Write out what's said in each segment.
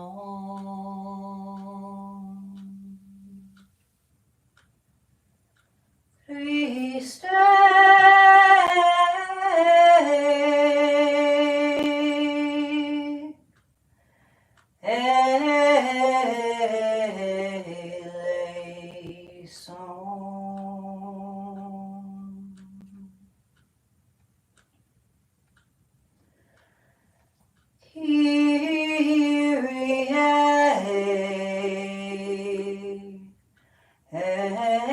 song. 3 stay, lay song. Kyrie, eleison.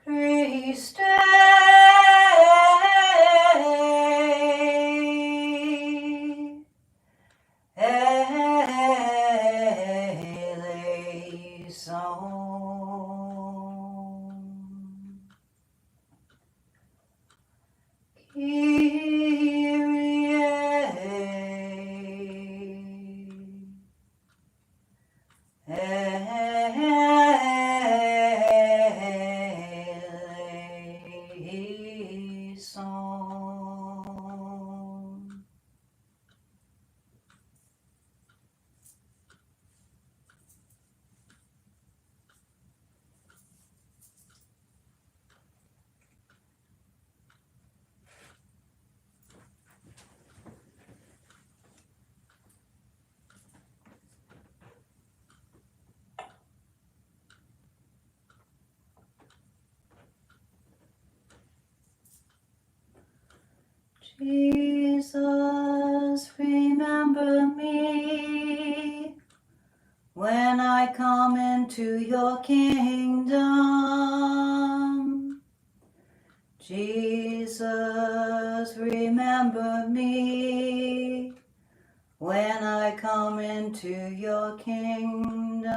Christe, eleison. Eleison. Jesus, remember me when I come into your kingdom. Jesus, remember me when I come into your kingdom.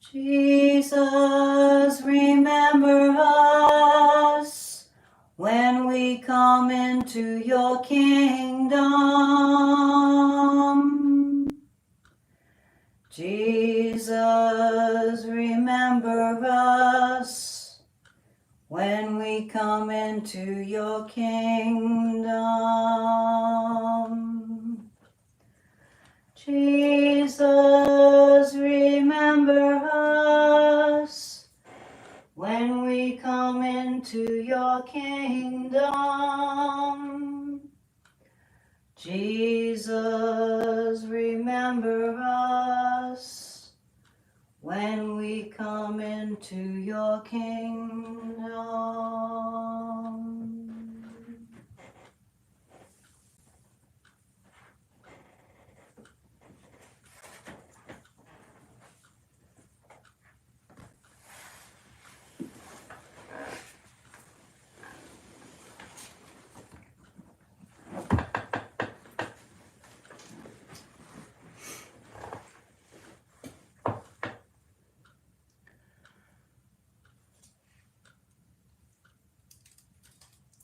Jesus, remember us when we come into your kingdom. Jesus, remember us when we come into your kingdom. Jesus, remember us when we come into your kingdom. Jesus, remember us when we come into your kingdom.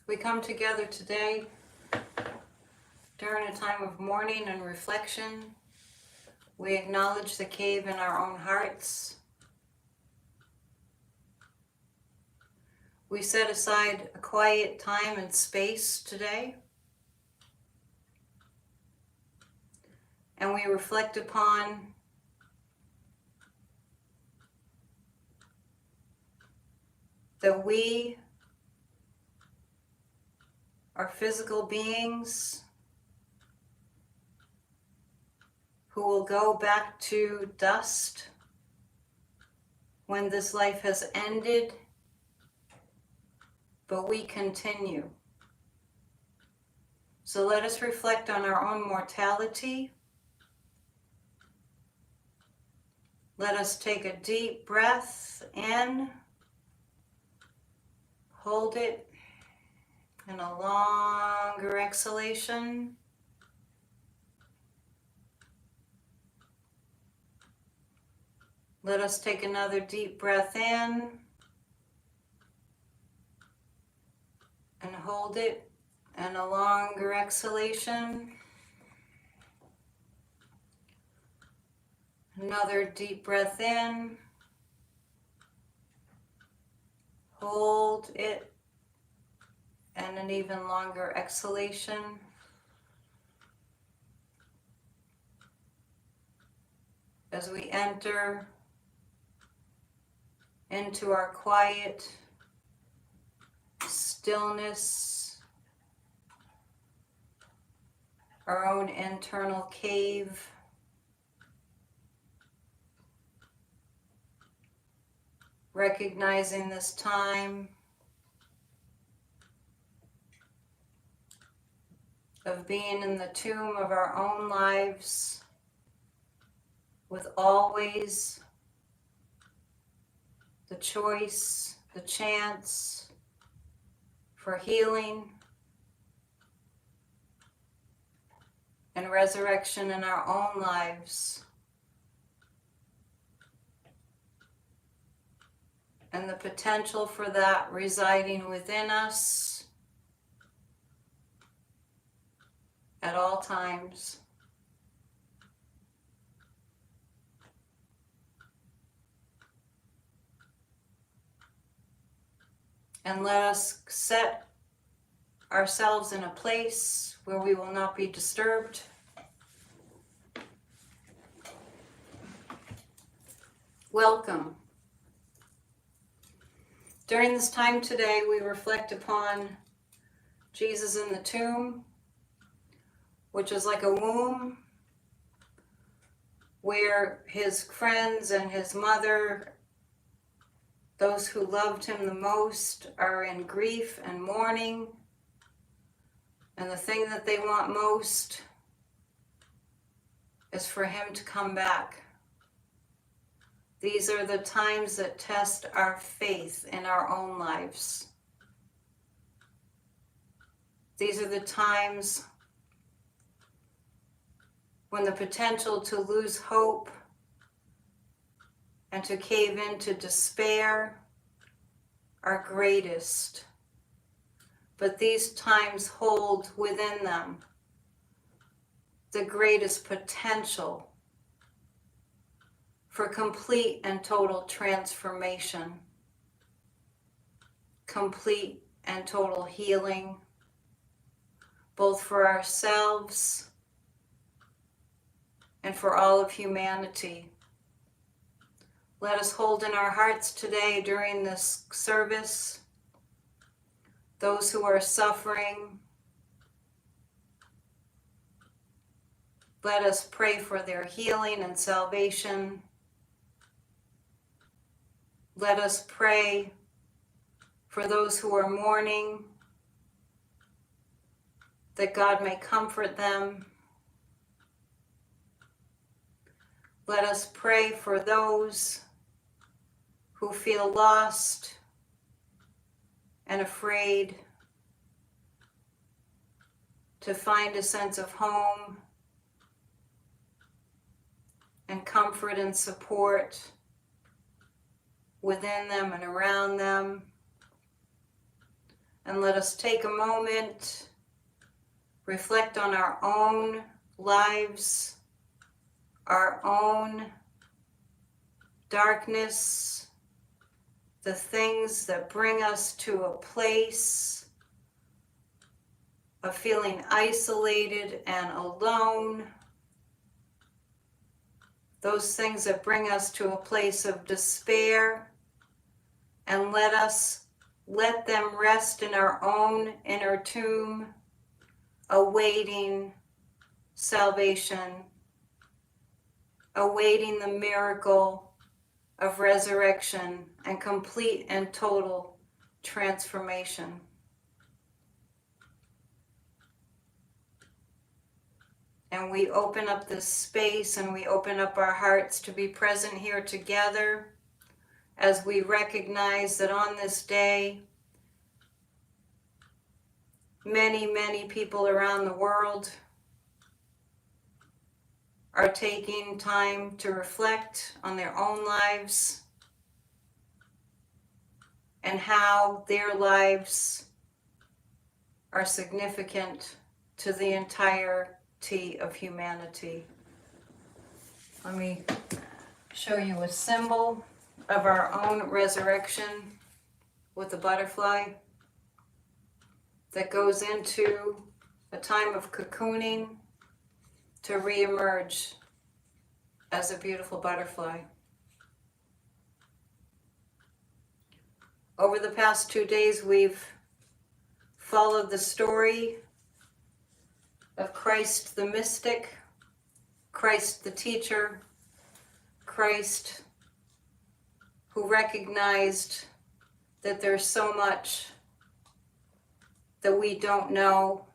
We come together today during a time of mourning and reflection. We acknowledge the cave in our own hearts. We set aside a quiet time and space today, and we reflect upon that we are physical beings who will go back to dust when this life has ended, but we continue. So let us reflect on our own mortality. Let us take a deep breath in, hold it, and a longer exhalation. Let us take another deep breath in and hold it, and a longer exhalation. Another deep breath in Hold it, and an even longer exhalation. As we enter into our quiet stillness, our own internal cave, recognizing this time of being in the tomb of our own lives, with always the choice, the chance for healing and resurrection in our own lives, and the potential for that residing within us at all times. And let us set ourselves in a place where we will not be disturbed. Welcome. During this time today, we reflect upon Jesus in the tomb, which is like a womb where his friends and his mother, those who loved him the most, are in grief and mourning. And the thing that they want most is for him to come back. These are the times that test our faith in our own lives. These are the times when the potential to lose hope and to cave into despair are greatest. But these times hold within them the greatest potential for complete and total transformation, complete and total healing, both for ourselves and for all of humanity. Let us hold in our hearts today during this service those who are suffering. Let us pray for their healing and salvation. Let us pray for those who are mourning, that God may comfort them. Let us pray for those who feel lost and afraid to find a sense of home and comfort and support within them and around them. And let us take a moment, reflect on our own lives, our own darkness, the things that bring us to a place of feeling isolated and alone, those things that bring us to a place of despair, and let them rest in our own inner tomb, awaiting salvation, awaiting the miracle of resurrection and complete and total transformation. And we open up this space and we open up our hearts to be present here together as we recognize that on this day, many, many people around the world are taking time to reflect on their own lives and how their lives are significant to the entirety of humanity. Let me show you a symbol of our own resurrection. with the butterfly that goes into a time of cocooning to reemerge as a beautiful butterfly. Over the past 2 days, we've followed the story of Christ the mystic, Christ the teacher, Christ who recognized that there's so much that we don't know,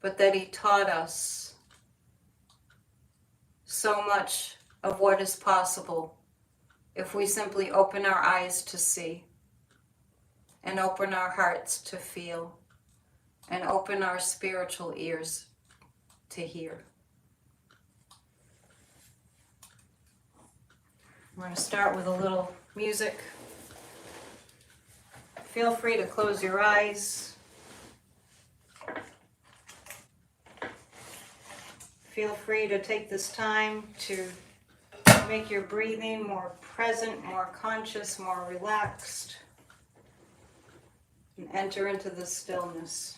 but that he taught us so much of what is possible if we simply open our eyes to see, and open our hearts to feel, and open our spiritual ears to hear. We're going to start with a little music. Feel free to close your eyes. Feel free to take this time to make your breathing more present, more conscious, more relaxed, and enter into the stillness.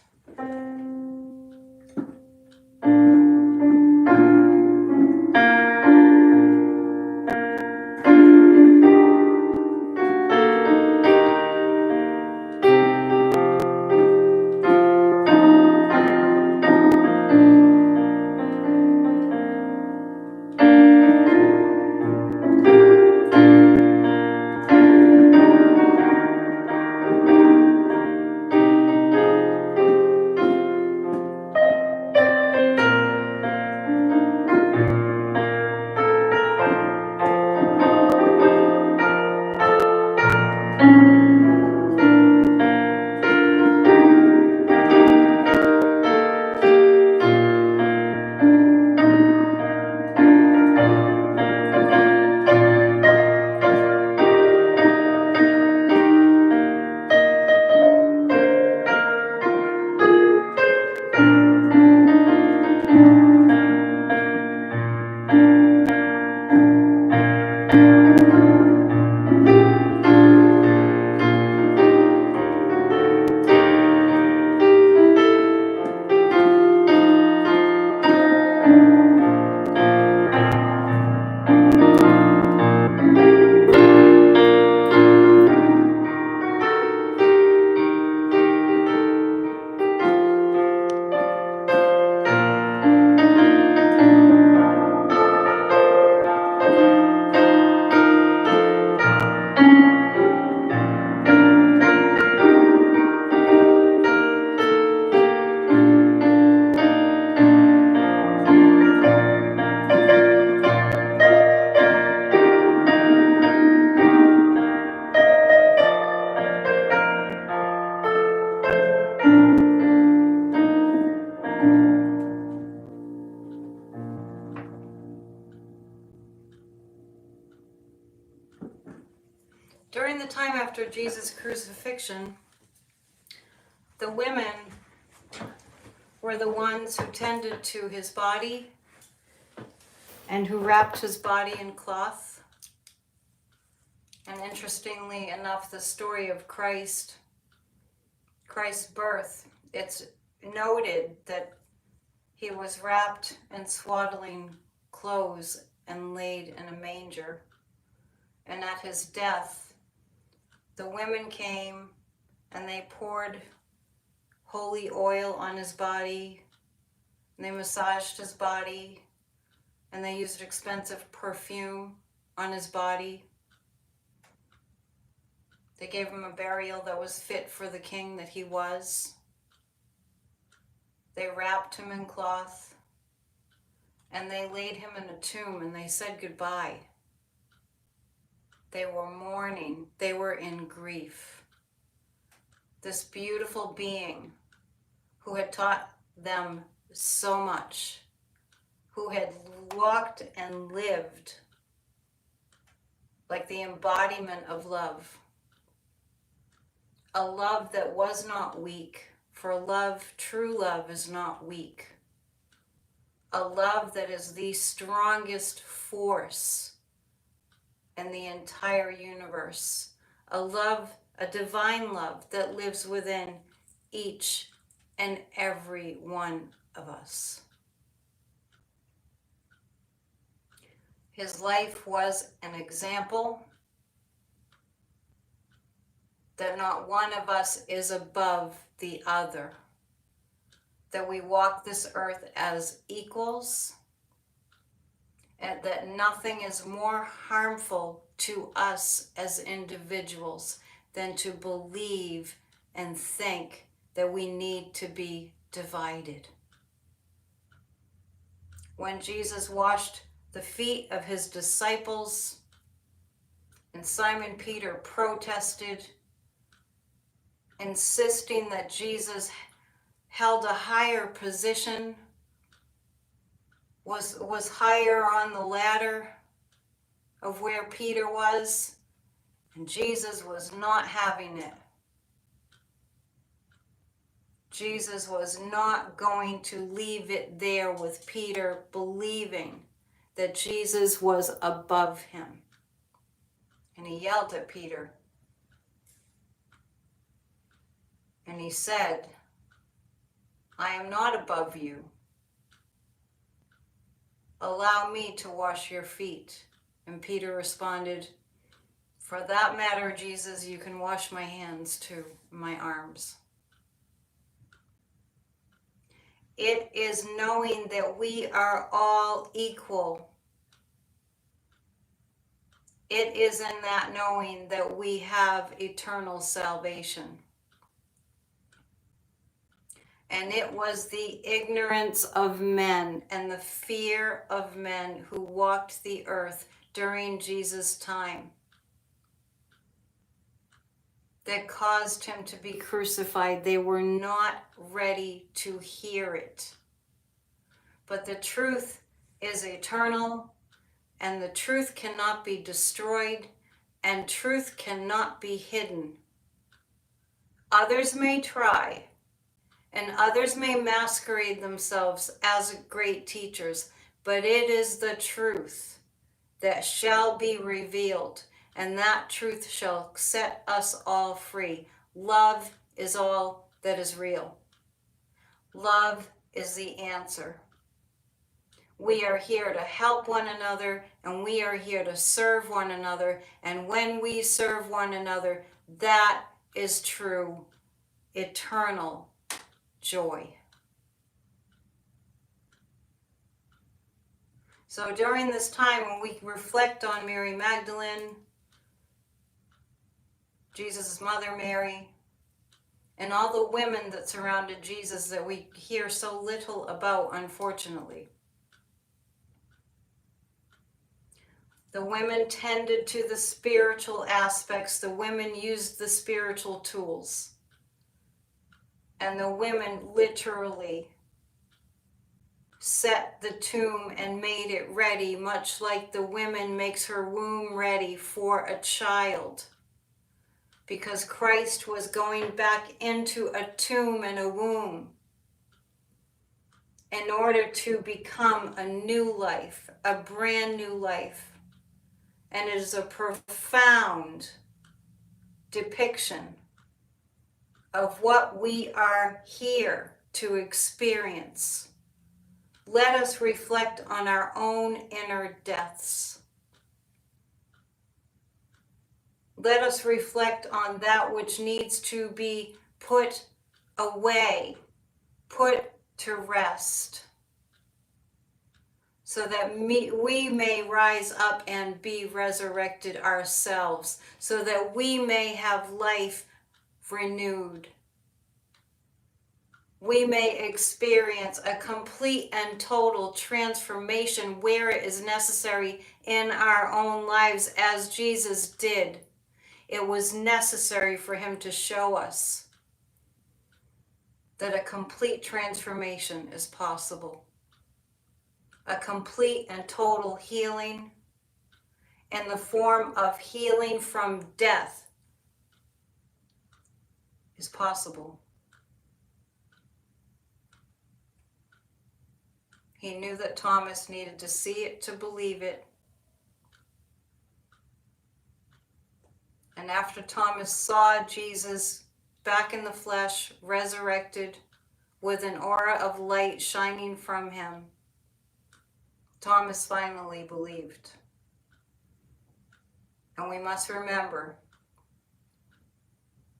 During the time after Jesus' crucifixion, the women were the ones who tended to his body and who wrapped his body in cloth. And interestingly enough, the story of Christ's birth, it's noted that he was wrapped in swaddling clothes and laid in a manger. And at his death, the women came and they poured holy oil on his body, and they massaged his body, and they used expensive perfume on his body. They gave him a burial that was fit for the king that he was. They wrapped him in cloth, and they laid him in a tomb, and they said goodbye. They were mourning. They were in grief. This beautiful being who had taught them so much, who had walked and lived like the embodiment of love. A love that was not weak, for love, true love, is not weak. A love that is the strongest force in the entire universe. a love, a divine love that lives within each and every one of us. His life was an example that not one of us is above the other, that we walk this earth as equals, and that nothing is more harmful to us as individuals than to believe and think that we need to be divided. When Jesus washed the feet of his disciples and Simon Peter protested, insisting that Jesus held a higher position, was higher on the ladder of where Peter was, and Jesus was not having it. Jesus was not going to leave it there with Peter believing that Jesus was above him. And he yelled at Peter. And he said, I am not above you. Allow me to wash your feet. And Peter responded, for that matter, Jesus, you can wash my hands too, my arms. It is knowing that we are all equal. It is in that knowing that we have eternal salvation. And it was the ignorance of men and the fear of men who walked the earth during Jesus' time that caused him to be crucified. They were not ready to hear it. But the truth is eternal, and the truth cannot be destroyed, and truth cannot be hidden. Others may try, and others may masquerade themselves as great teachers, but it is the truth that shall be revealed, and that truth shall set us all free. Love is all that is real. Love is the answer. We are here to help one another, and we are here to serve one another, and when we serve one another, that is true, eternal joy. So during this time, when we reflect on Mary Magdalene, Jesus' mother Mary, and all the women that surrounded Jesus that we hear so little about, unfortunately. The women tended to the spiritual aspects. The women used the spiritual tools. And the women literally set the tomb and made it ready, much like the woman makes her womb ready for a child. Because Christ was going back into a tomb and a womb in order to become a new life, a brand new life. And it is a profound depiction of what we are here to experience. Let us reflect on our own inner deaths. Let us reflect on that which needs to be put away, put to rest, so that we may rise up and be resurrected ourselves, so that we may have life renewed. We may experience a complete and total transformation where it is necessary in our own lives, as Jesus did. It was necessary for him to show us that a complete transformation is possible. A complete and total healing in the form of healing from death is possible. He knew that Thomas needed to see it to believe it. And after Thomas saw Jesus back in the flesh, resurrected, with an aura of light shining from him, Thomas finally believed. And we must remember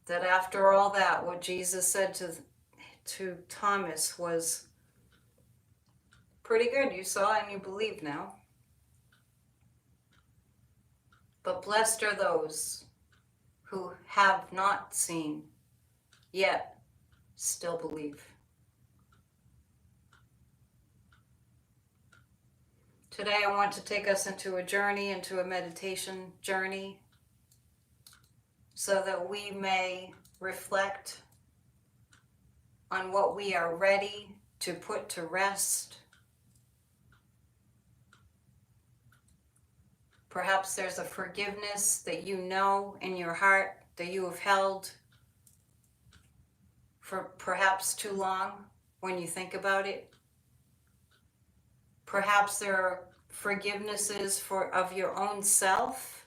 that after all that, what Jesus said to Thomas was pretty good. You saw and you believe now. But blessed are those who have not seen, yet still believe. Today I want to take us into a journey, into a meditation journey, so that we may reflect on what we are ready to put to rest. Perhaps there's a forgiveness that you know in your heart that you have held for perhaps too long when you think about it. Perhaps there are forgivenesses of your own self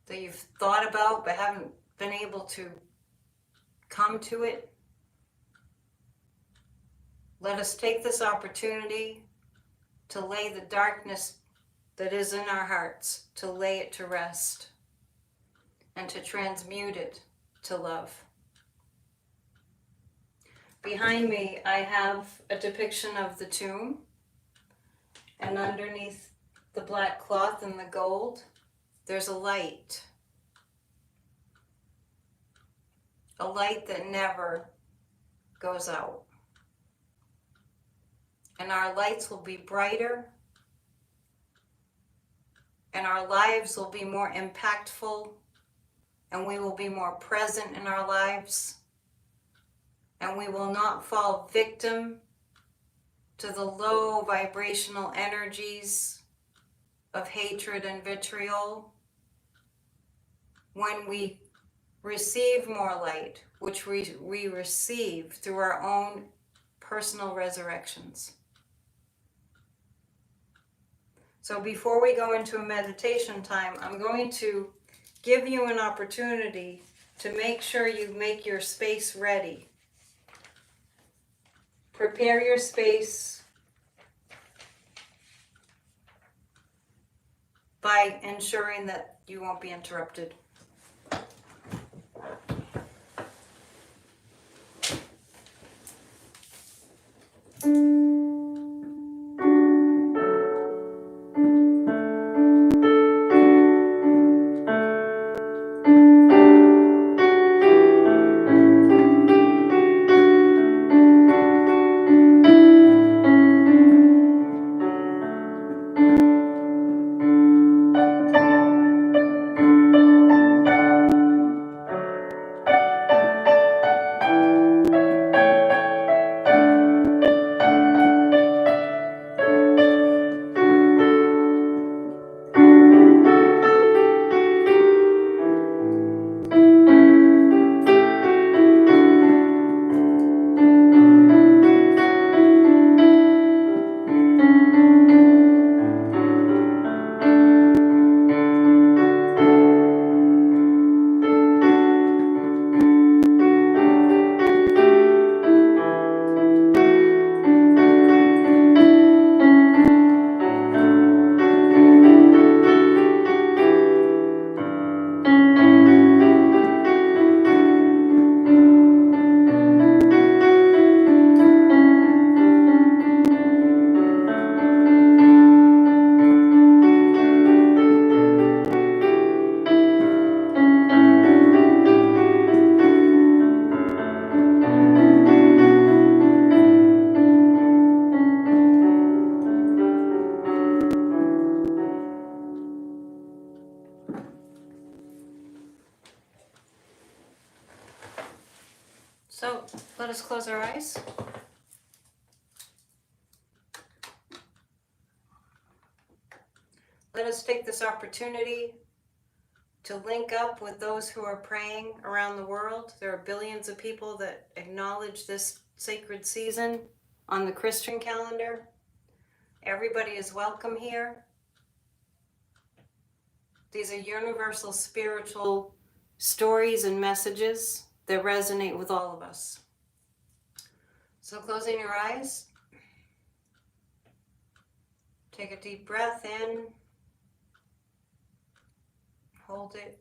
that you've thought about but haven't been able to come to it. Let us take this opportunity to lay the darkness that is in our hearts, to lay it to rest, and to transmute it to love. Behind me, I have a depiction of the tomb, and underneath the black cloth and the gold, there's a light. A light that never goes out. And our lights will be brighter, and our lives will be more impactful, and we will be more present in our lives, and we will not fall victim to the low vibrational energies of hatred and vitriol. When we receive more light, which we receive through our own personal resurrections. So before we go into a meditation time, I'm going to give you an opportunity to make sure you make your space ready. Prepare your space by ensuring that you won't be interrupted. So let us close our eyes. Let us take this opportunity to link up with those who are praying around the world. There are billions of people that acknowledge this sacred season on the Christian calendar. Everybody is welcome here. These are universal spiritual stories and messages that resonate with all of us. So closing your eyes, take a deep breath in, hold it,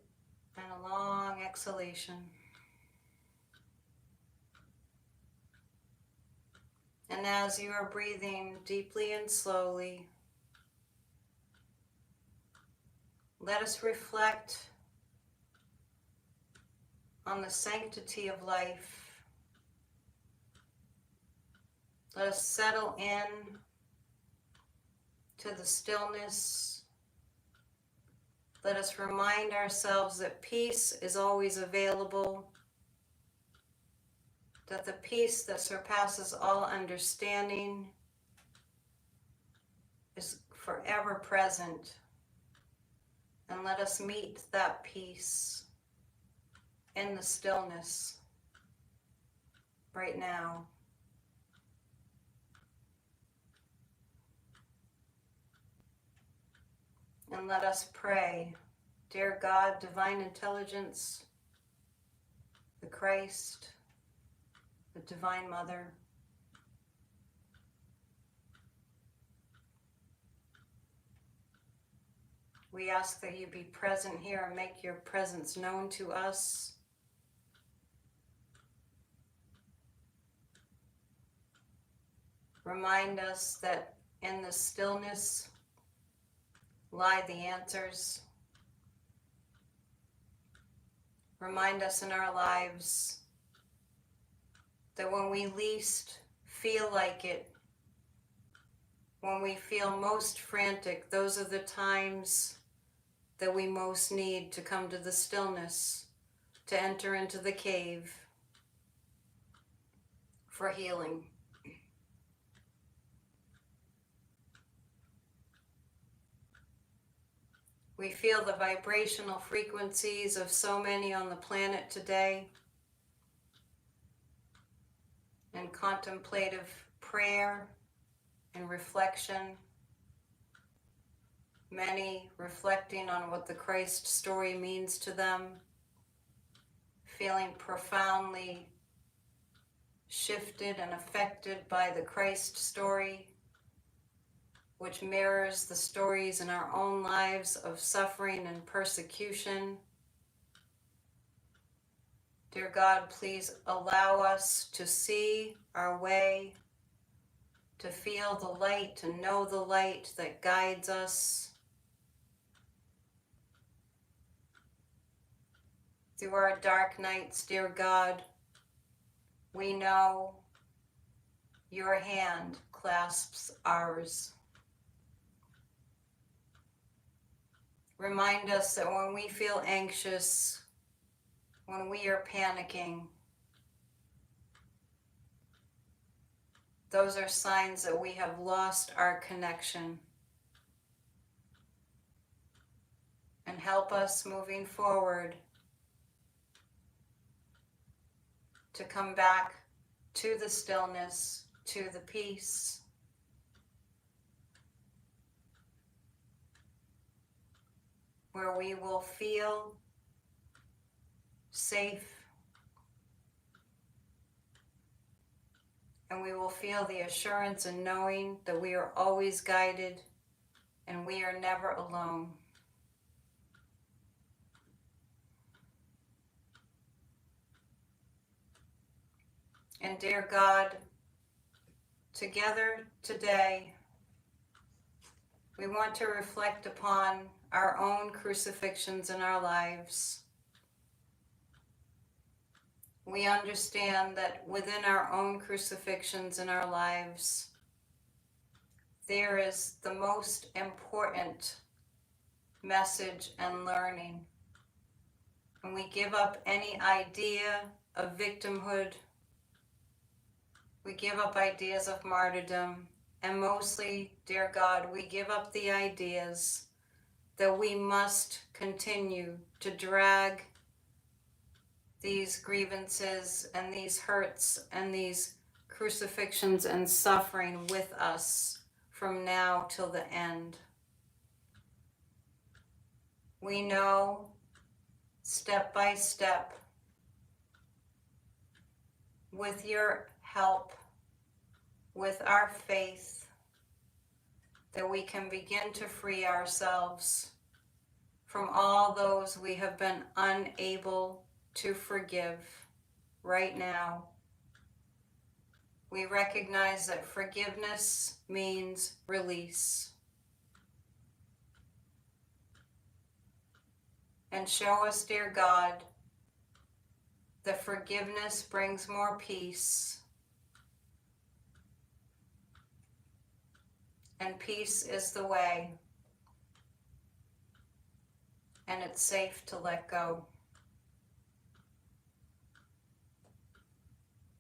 and a long exhalation. And as you are breathing deeply and slowly, let us reflect on the sanctity of life. Let us settle in to the stillness. Let us remind ourselves that peace is always available, that the peace that surpasses all understanding is forever present. And let us meet that peace in the stillness right now. And let us pray, dear God, divine intelligence, the Christ, the Divine Mother, we ask that you be present here and make your presence known to us. Remind us that in the stillness lie the answers. Remind us in our lives that when we least feel like it, when we feel most frantic, those are the times that we most need to come to the stillness, to enter into the cave for healing. We feel the vibrational frequencies of so many on the planet today, and contemplative prayer and reflection, many reflecting on what the Christ story means to them, feeling profoundly shifted and affected by the Christ story, which mirrors the stories in our own lives of suffering and persecution. Dear God, please allow us to see our way, to feel the light, to know the light that guides us through our dark nights. Dear God, we know your hand clasps ours. Remind us that when we feel anxious, when we are panicking, those are signs that we have lost our connection. And help us moving forward to come back to the stillness, to the peace, where we will feel safe, and we will feel the assurance and knowing that we are always guided and we are never alone. And dear God, together today, we want to reflect upon our own crucifixions in our lives. We understand that within our own crucifixions in our lives, there is the most important message and learning. When we give up any idea of victimhood, we give up ideas of martyrdom, and mostly, dear God, we give up the ideas that we must continue to drag these grievances and these hurts and these crucifixions and suffering with us from now till the end. We know step by step, with your help, with our faith, that we can begin to free ourselves from all those we have been unable to forgive right now. We recognize that forgiveness means release. And show us, dear God, that forgiveness brings more peace. And peace is the way. And it's safe to let go.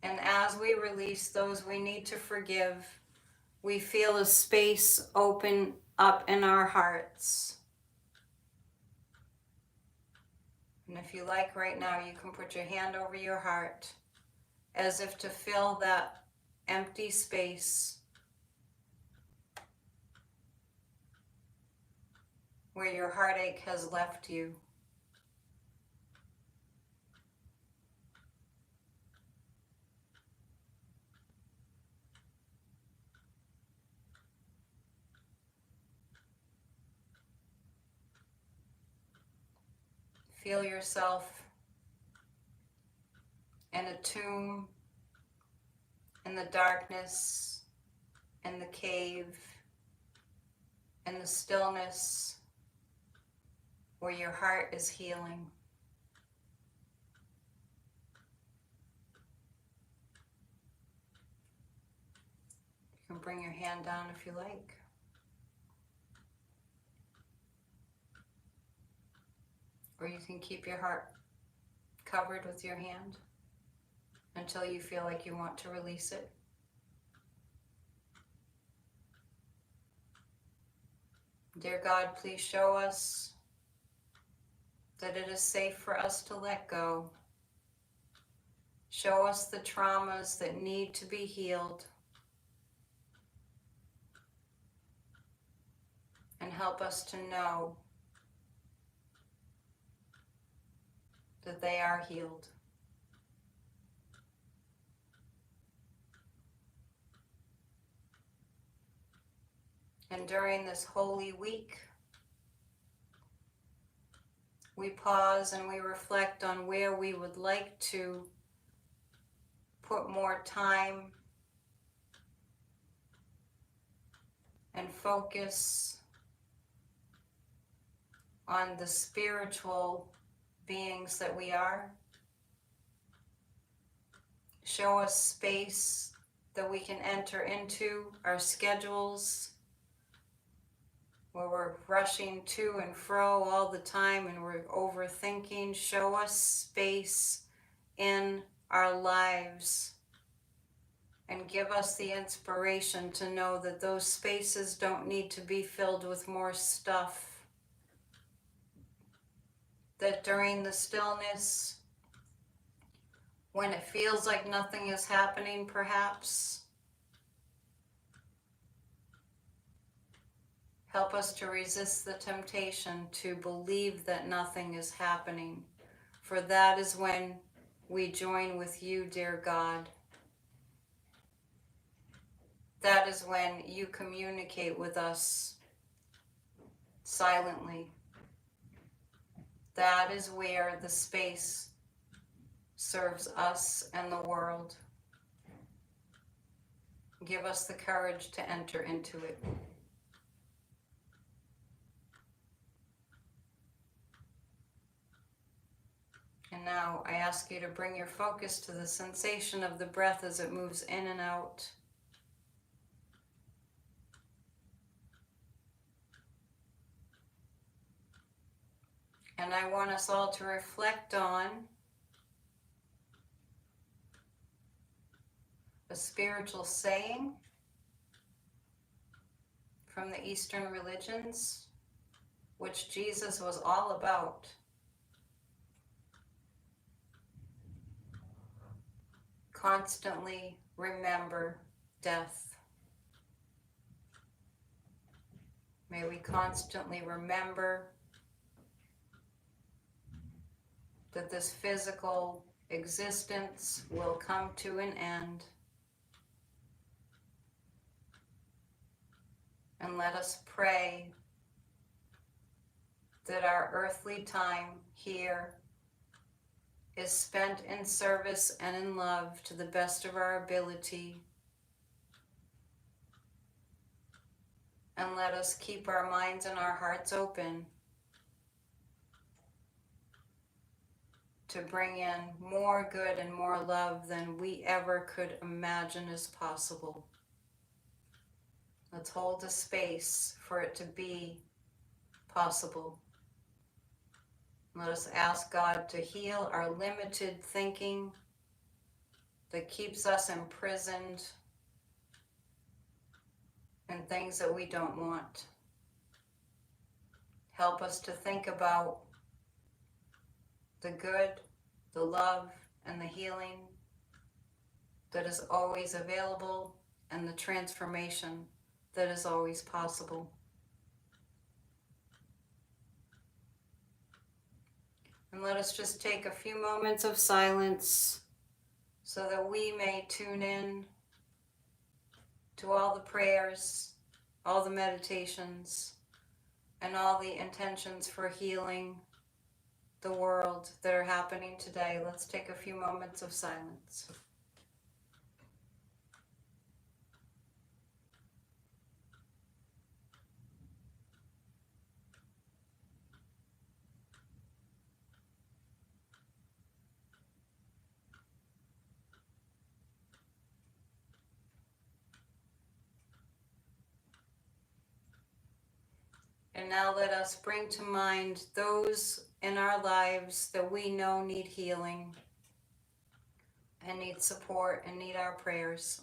And as we release those we need to forgive, we feel a space open up in our hearts. And if you like right now, you can put your hand over your heart as if to fill that empty space where your heartache has left you. Feel yourself in a tomb, in the darkness, in the cave, in the stillness, where your heart is healing. You can bring your hand down if you like. Or you can keep your heart covered with your hand until you feel like you want to release it. Dear God, please show us that it is safe for us to let go. Show us the traumas that need to be healed. And help us to know that they are healed. And during this holy week, we pause and we reflect on where we would like to put more time and focus on the spiritual beings that we are. Show us space that we can enter into our schedules where we're rushing to and fro all the time and we're overthinking. Show us space in our lives and give us the inspiration to know that those spaces don't need to be filled with more stuff. That during the stillness, when it feels like nothing is happening, perhaps, help us to resist the temptation to believe that nothing is happening. For that is when we join with you, dear God. That is when you communicate with us silently. That is where the space serves us and the world. Give us the courage to enter into it. And now I ask you to bring your focus to the sensation of the breath as it moves in and out. And I want us all to reflect on a spiritual saying from the Eastern religions, which Jesus was all about. Constantly remember death. May we constantly remember that this physical existence will come to an end. And let us pray that our earthly time here is spent in service and in love to the best of our ability. And let us keep our minds and our hearts open to bring in more good and more love than we ever could imagine is possible. Let's hold a space for it to be possible. Let us ask God to heal our limited thinking that keeps us imprisoned in things that we don't want. Help us to think about the good, the love, and the healing that is always available, and the transformation that is always possible. And let us just take a few moments of silence so that we may tune in to all the prayers, all the meditations, and all the intentions for healing the world that are happening today. Let's take a few moments of silence. And now let us bring to mind those in our lives that we know need healing and need support and need our prayers.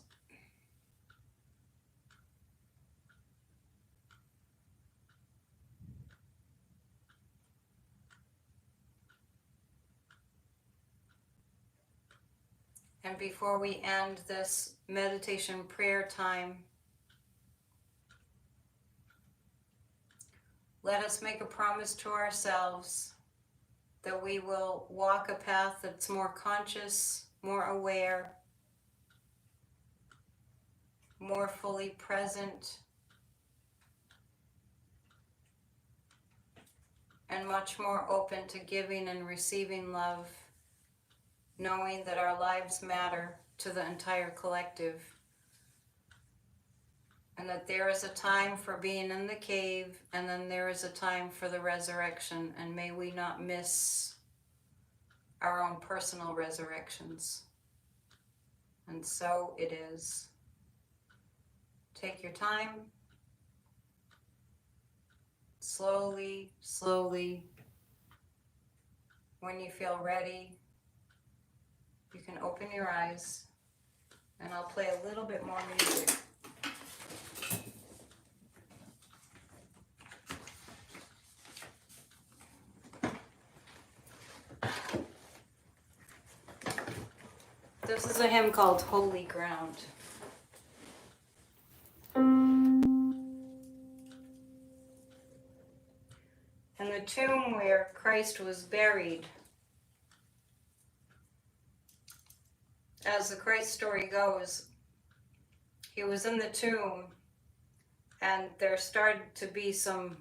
And before we end this meditation prayer time, let us make a promise to ourselves that we will walk a path that's more conscious, more aware, more fully present, and much more open to giving and receiving love, knowing that our lives matter to the entire collective, and that there is a time for being in the cave, and then there is a time for the resurrection, and may we not miss our own personal resurrections. And so it is. Take your time. Slowly, slowly. When you feel ready, you can open your eyes, and I'll play a little bit more music. This is a hymn called Holy Ground. In the tomb where Christ was buried, as the Christ story goes, he was in the tomb and there started to be some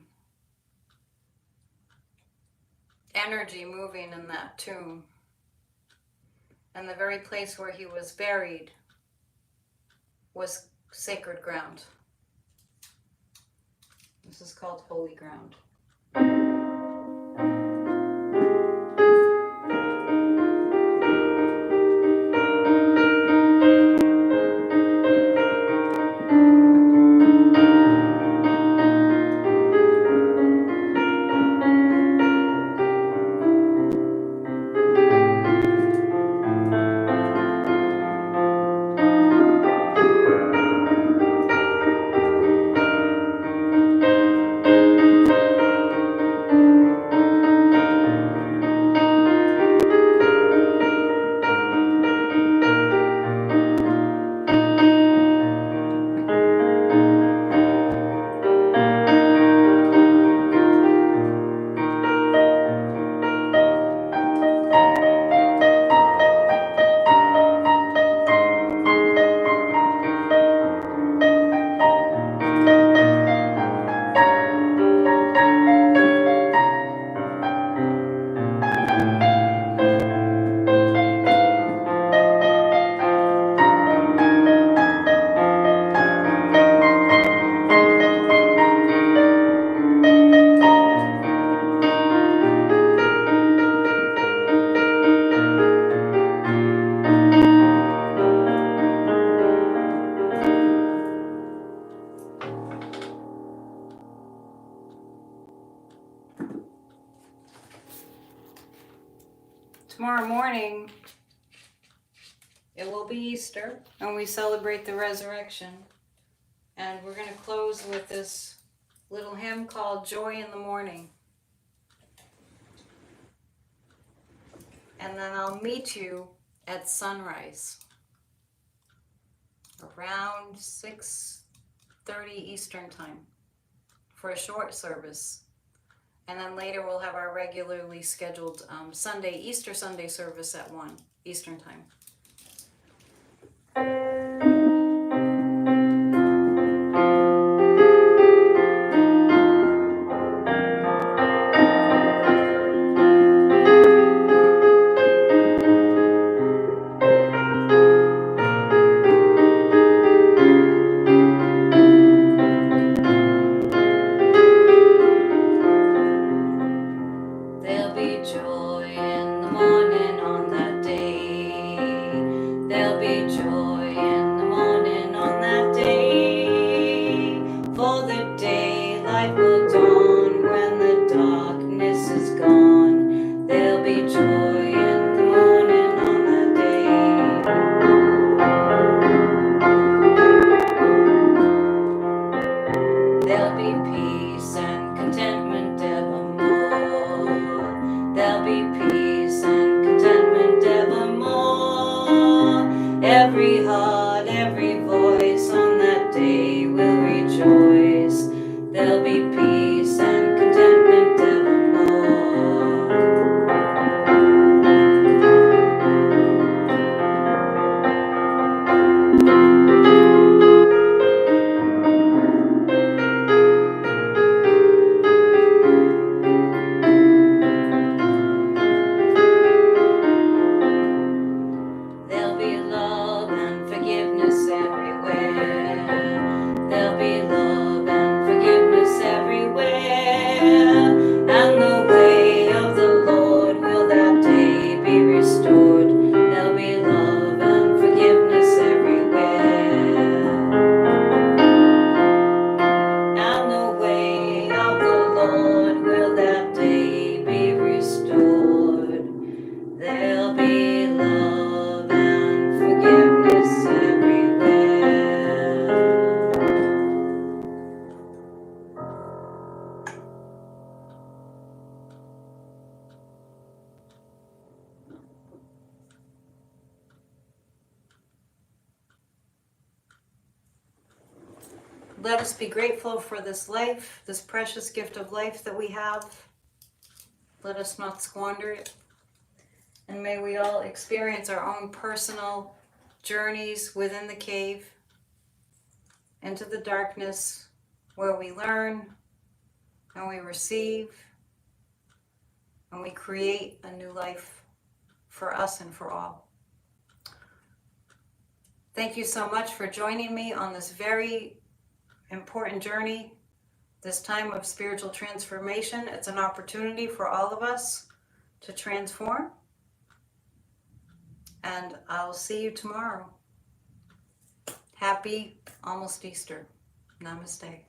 energy moving in that tomb. And the very place where he was buried was sacred ground. This is called Holy Ground. tomorrow morning, it will be Easter, and we celebrate the resurrection. And we're going to close with this little hymn called Joy in the Morning. And then I'll meet you at sunrise around 6:30 Eastern time for a short service. And then later we'll have our regularly scheduled Easter Sunday service at 1 Eastern time. There'll be joy in the morning on that day. There'll be joy in the morning on that day. For the daylight will dawn when the darkness is gone. There'll be joy in the morning on that day. There'll be peace and contentment evermore. There'll be peace and contentment evermore. Every heart, every voice on that day will rejoice. There'll be peace and contentment evermore. There'll be love and forgiveness everywhere. There'll be love and forgiveness everywhere. And the way of the Lord will that day be restored. There'll be love and forgiveness everywhere. And the way of the Lord will that day be restored. There'll be love and forgiveness everywhere. Let us be grateful for this life, this precious gift of life that we have. Let us not squander it. And may we all experience our own personal journeys within the cave, into the darkness, where we learn and we receive and we create a new life for us and for all. Thank you so much for joining me on this very important journey, this time of spiritual transformation. It's an opportunity for all of us to transform. And I'll see you tomorrow. Happy almost Easter. Namaste.